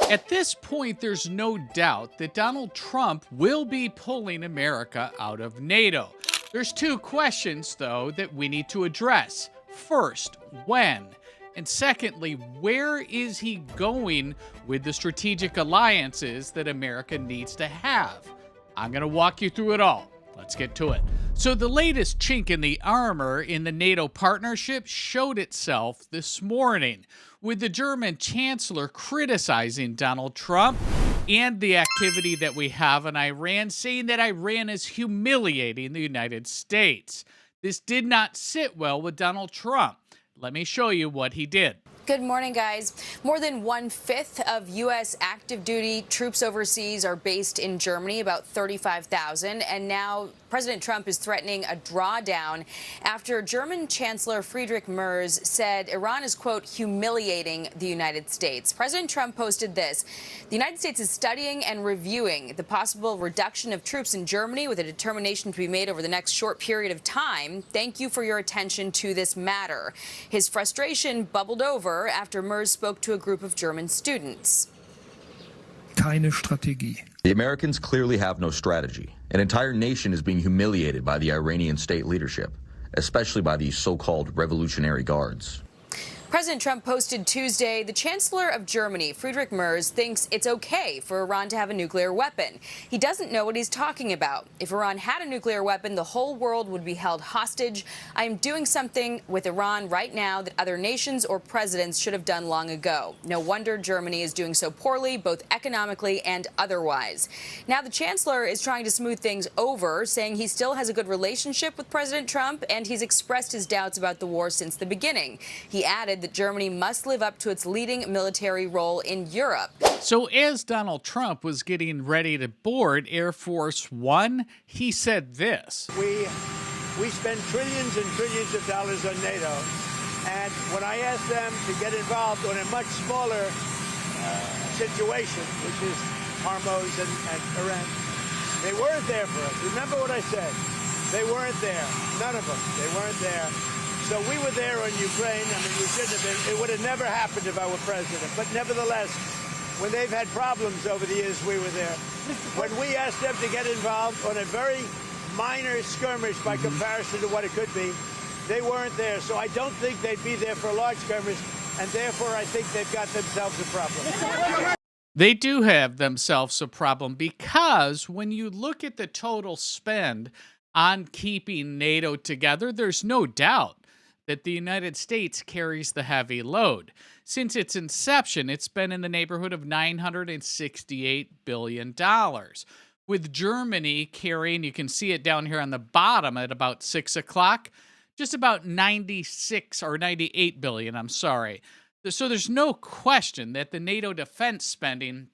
At this point, there's no doubt that Donald Trump will be pulling America out of NATO. There's two questions, though, that we need to address. First, when? And secondly, where is he going with the strategic alliances that America needs to have? I'm going to walk you through it all. Let's get to it. So the latest chink in the armor in the NATO partnership showed itself this morning, with the German Chancellor criticizing Donald Trump and the activity that we have in Iran, saying that Iran is humiliating the United States. This did not sit well with Donald Trump. Let me show you what he did. Good morning, guys. More than 1/5 of U.S. active duty troops overseas are based in Germany, about 35,000. And now President Trump is threatening a drawdown after German Chancellor Friedrich Merz said Iran is, quote, humiliating the United States. President Trump posted this. The United States is studying and reviewing the possible reduction of troops in Germany with a determination to be made over the next short period of time. Thank you for your attention to this matter. His frustration bubbled over after Merz spoke to a group of German students. Keine Strategie. The Americans clearly have no strategy. An entire nation is being humiliated by the Iranian state leadership, especially by these so-called Revolutionary Guards. President Trump posted Tuesday, the Chancellor of Germany, Friedrich Merz, thinks it's okay for Iran to have a nuclear weapon. He doesn't know what he's talking about. If Iran had a nuclear weapon, the whole world would be held hostage. I am doing something with Iran right now that other nations or presidents should have done long ago. No wonder Germany is doing so poorly, both economically and otherwise. Now the Chancellor is trying to smooth things over, saying he still has a good relationship with President Trump, and he's expressed his doubts about the war since the beginning. He added that Germany must live up to its leading military role in Europe. So as Donald Trump was getting ready to board Air Force One, he said this. We spend trillions and trillions of dollars on NATO, and when I asked them to get involved on a much smaller situation, which is Hormuz and Iran, they weren't there for us. Remember what I said. They weren't there. None of them. They weren't there. So we were there on Ukraine. I mean, we shouldn't have been. It would have never happened if I were president. But nevertheless, when they've had problems over the years, we were there. When we asked them to get involved on a very minor skirmish by comparison to what it could be, they weren't there. So I don't think they'd be there for a large skirmish, and therefore I think they've got themselves a problem. They do have themselves a problem, because when you look at the total spend on keeping NATO together, there's no doubt that the United States carries the heavy load. Since its inception, it's been in the neighborhood of $968 billion, with Germany carrying, you can see it down here on the bottom at about 6 o'clock, just about 96 or 98 billion, I'm sorry. So there's no question that the NATO defense spending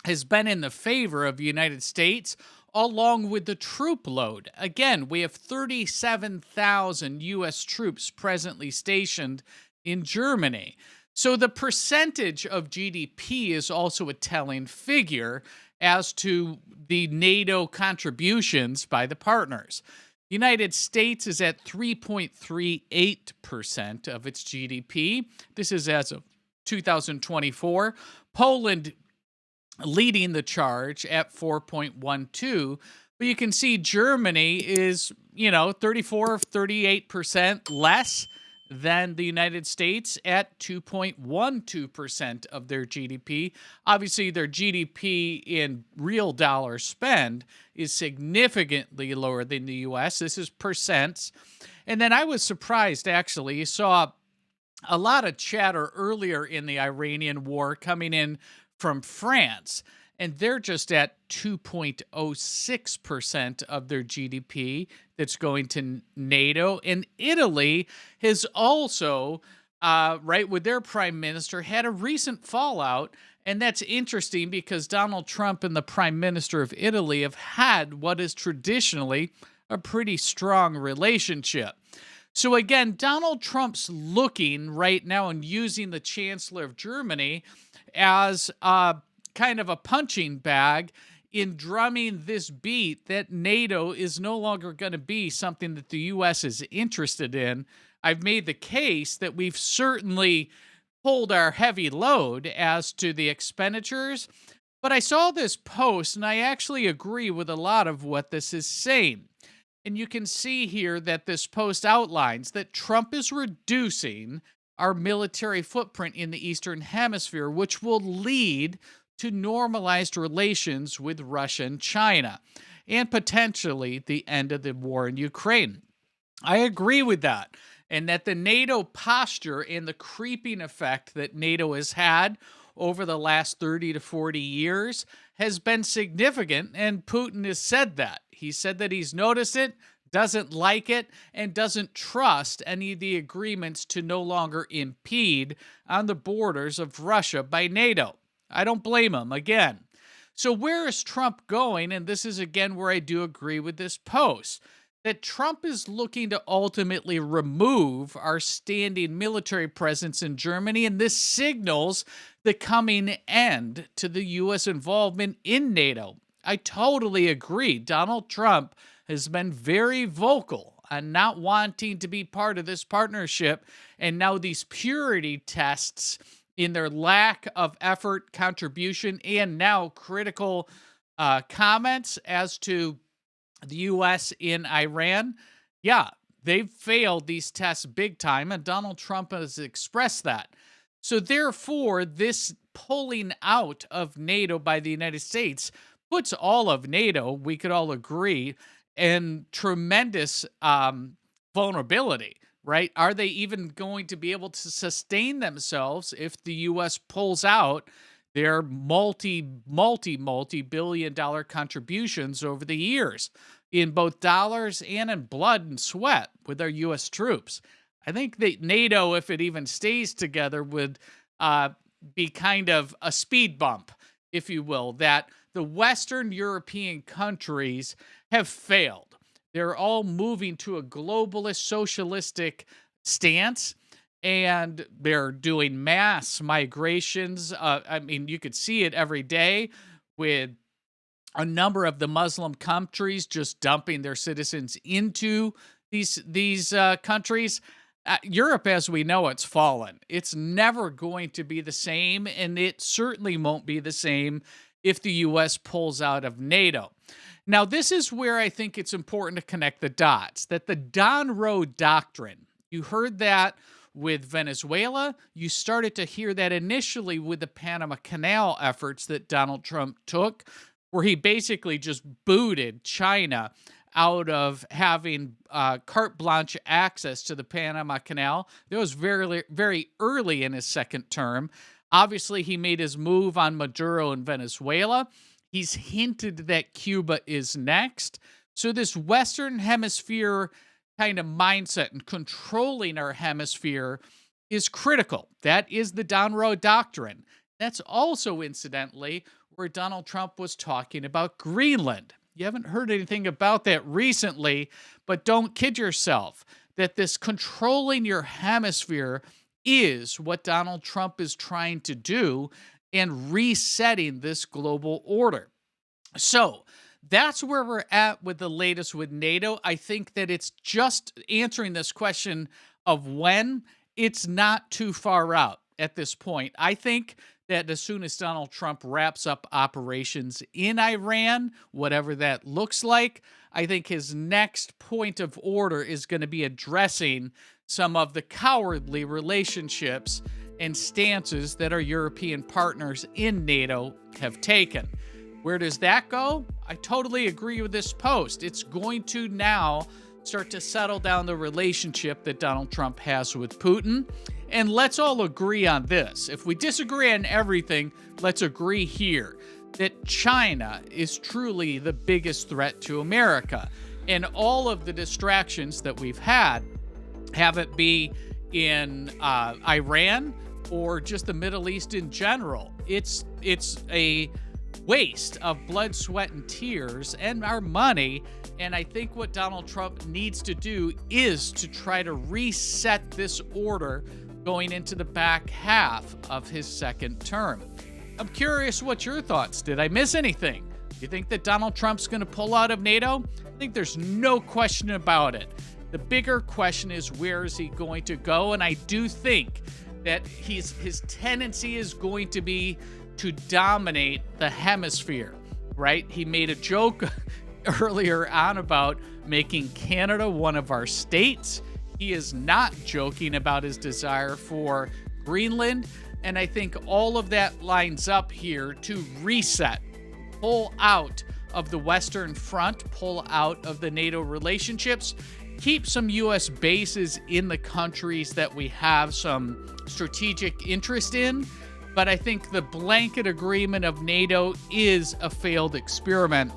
has been in the favor of the United States, along with the troop load. Again, we have 37,000 U.S. troops presently stationed in Germany. So the percentage of GDP is also a telling figure as to the NATO contributions by the partners. The United States is at 3.38% of its GDP. This is as of 2024. Poland leading the charge at 4.12, but you can see Germany is, 34 or 38% less than the United States at 2.12% of their GDP. Obviously, their GDP in real dollar spend is significantly lower than the U.S. This is percents. And then I was surprised, actually. You saw a lot of chatter earlier in the Iranian war coming in from France, and they're just at 2.06% of their GDP that's going to NATO. And Italy has also, with their prime minister, had a recent fallout. And that's interesting because Donald Trump and the prime minister of Italy have had what is traditionally a pretty strong relationship. So again, Donald Trump's looking right now and using the Chancellor of Germany as kind of a punching bag in drumming this beat that NATO is no longer going to be something that the U.S. is interested in. I've made the case that we've certainly hold our heavy load as to the expenditures. But I saw this post and I actually agree with a lot of what this is saying. And you can see here that this post outlines that Trump is reducing our military footprint in the Eastern Hemisphere, which will lead to normalized relations with Russia and China, and potentially the end of the war in Ukraine. I agree with that, and that the NATO posture and the creeping effect that NATO has had over the last 30 to 40 years has been significant, and Putin has said that. He said that he's noticed it, doesn't like it, and doesn't trust any of the agreements to no longer impede on the borders of Russia by NATO. I don't blame him, again. So where is Trump going? And this is, again, where I do agree with this post, that Trump is looking to ultimately remove our standing military presence in Germany, and this signals the coming end to the U.S. involvement in NATO. I totally agree. Donald Trump has been very vocal on not wanting to be part of this partnership, and now these purity tests in their lack of effort, contribution, and now critical comments as to the U.S. in Iran. Yeah, they've failed these tests big time, and Donald Trump has expressed that. So therefore, this pulling out of NATO by the United States puts all of NATO, we could all agree, in tremendous vulnerability, right? Are they even going to be able to sustain themselves if the U.S. pulls out their multi-billion dollar contributions over the years in both dollars and in blood and sweat with our U.S. troops? I think that NATO, if it even stays together, would be kind of a speed bump, if you will, that the Western European countries have failed. They're all moving to a globalist socialistic stance, and they're doing mass migrations. I mean, you could see it every day with a number of the Muslim countries just dumping their citizens into these countries. Europe, as we know, it's fallen. It's never going to be the same, and it certainly won't be the same if the U.S. pulls out of NATO. Now, this is where I think it's important to connect the dots, that the Don Roe Doctrine, you heard that with Venezuela. You started to hear that initially with the Panama Canal efforts that Donald Trump took, where he basically just booted China out of having carte blanche access to the Panama Canal. That was very, very early in his second term. Obviously, he made his move on Maduro in Venezuela. He's hinted that Cuba is next. So this Western Hemisphere kind of mindset and controlling our hemisphere is critical. That is the Don Roe Doctrine. That's also, incidentally, where Donald Trump was talking about Greenland. You haven't heard anything about that recently, but don't kid yourself that this controlling your hemisphere is what Donald Trump is trying to do and resetting this global order. So that's where we're at with the latest with NATO. I think that it's just answering this question of when. It's not too far out at this point. I think that as soon as Donald Trump wraps up operations in Iran, whatever that looks like, I think his next point of order is going to be addressing some of the cowardly relationships and stances that our European partners in NATO have taken. Where does that go? I totally agree with this post. It's going to now start to settle down the relationship that Donald Trump has with Putin. And let's all agree on this. If we disagree on everything, let's agree here that China is truly the biggest threat to America. And all of the distractions that we've had, have it be in Iran or just the Middle East in general, it's a waste of blood, sweat, and tears and our money. And I think what Donald Trump needs to do is to try to reset this order going into the back half of his second term. I'm curious what your thoughts. Did I miss anything? Do you think that Donald Trump's going to pull out of NATO? I think there's no question about it. The bigger question is, where is he going to go? And I do think that his tendency is going to be to dominate the hemisphere, right? He made a joke earlier on about making Canada one of our states. He is not joking about his desire for Greenland. And I think all of that lines up here to reset, pull out of the Western Front, pull out of the NATO relationships, keep some U.S. bases in the countries that we have some strategic interest in. But I think the blanket agreement of NATO is a failed experiment.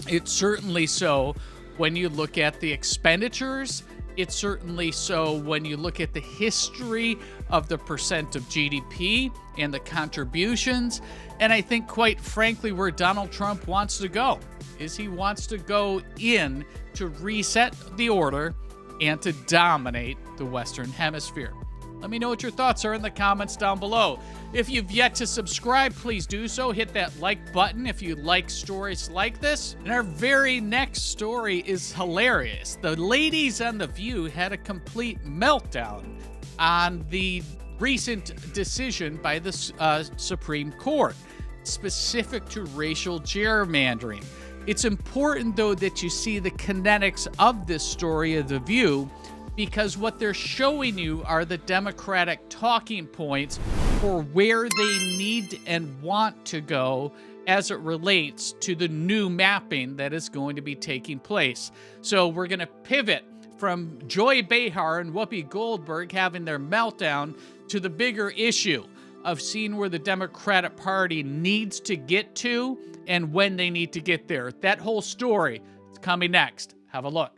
It's certainly so when you look at the expenditures. It's certainly so when you look at the history of the percent of GDP and the contributions. And I think, quite frankly, where Donald Trump wants to go is he wants to go in to reset the order and to dominate the Western Hemisphere. Let me know what your thoughts are in the comments down below. If you've yet to subscribe, please do so. Hit that like button if you like stories like this. And our very next story is hilarious. The ladies on The View had a complete meltdown on the recent decision by the Supreme Court, specific to racial gerrymandering. It's important, though, that you see the kinetics of this story of The View, because what they're showing you are the Democratic talking points for where they need and want to go as it relates to the new mapping that is going to be taking place. So we're going to pivot from Joy Behar and Whoopi Goldberg having their meltdown to the bigger issue of seeing where the Democratic Party needs to get to and when they need to get there. That whole story is coming next. Have a look.